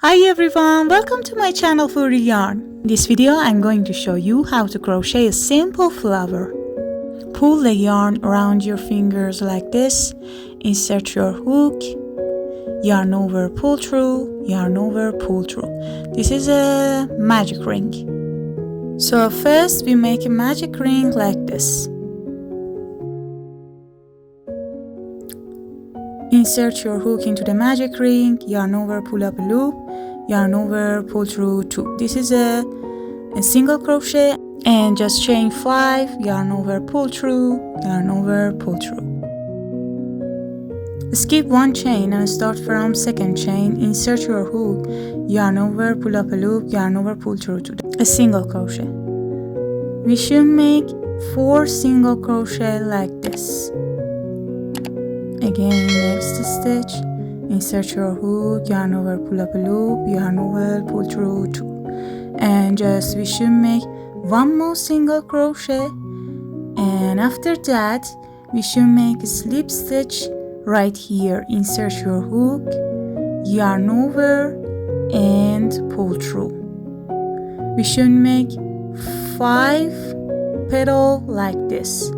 Hi everyone, welcome to my channel for yarn. In this video I'm going to show you how to crochet a simple flower. Pull the yarn around your fingers like this, insert your hook, yarn over, pull through, yarn over, pull through. This is a magic ring. So first we make a magic ring like this. Insert your hook into the magic ring, yarn over, pull up a loop, yarn over, pull through 2. This is a single crochet, and just chain 5, yarn over, pull through, yarn over, pull through. Skip 1 chain and start from 2nd chain. Insert your hook, yarn over, pull up a loop, yarn over, pull through to a single crochet. We should make 4 single crochet like this. Again, next stitch, insert your hook, yarn over, pull up a loop, yarn over, pull through 2. And just we should make 1 more single crochet, and after that we should make a slip stitch right here. Insert your hook, yarn over, and pull through. We should make 5 petals like this.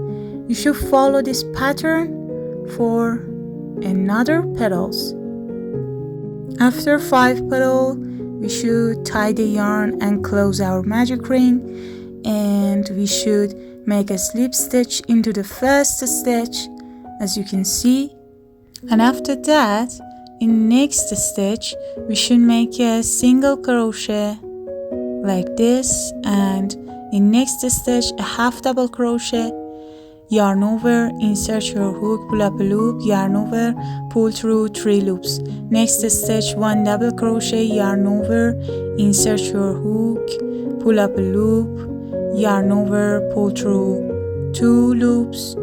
You should follow this pattern for another petals. After 5 petals, we should tie the yarn and close our magic ring, and we should make a slip stitch into the first stitch, as you can see. And after that, in next stitch we should make a single crochet like this, and in next stitch a half double crochet, yarn over, insert your hook, pull up a loop, yarn over, pull through 3 loops. Next stitch 1 double crochet, yarn over, insert your hook, pull up a loop, yarn over, pull through 2 loops,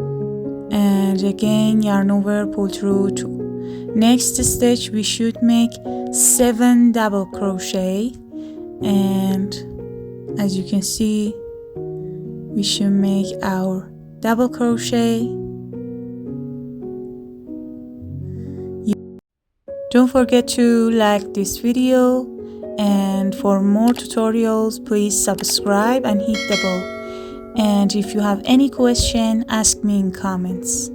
and again yarn over, pull through 2. Next stitch we should make 7 double crochet, and as you can see we should make our double crochet. Don't forget to like this video, and for more tutorials please subscribe and hit the bell. And if you have any question, ask me in comments.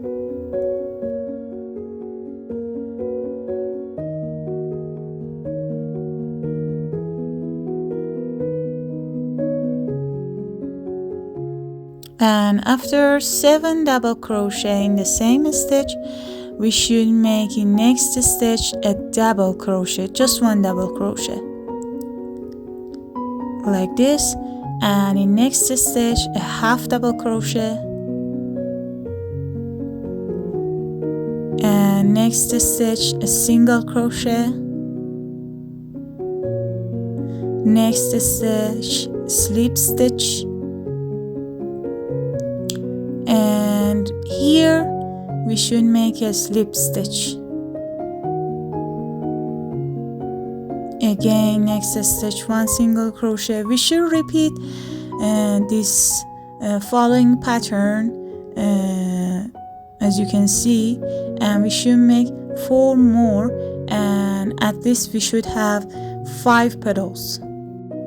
And after 7 double crochet in the same stitch, we should make in next stitch a double crochet, just 1 double crochet like this, and in next stitch a half double crochet, and next stitch a single crochet, next stitch slip stitch, and here we should make a slip stitch. Again, next stitch 1 single crochet. We should repeat this following pattern as you can see, and we should make 4 more, and at least we should have 5 petals.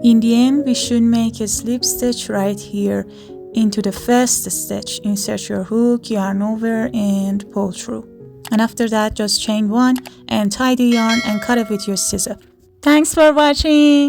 In the end we should make a slip stitch right here into the first stitch. Insert your hook, yarn over, and pull through. And after that just chain 1 and tie the yarn and cut it with your scissors. Thanks for watching.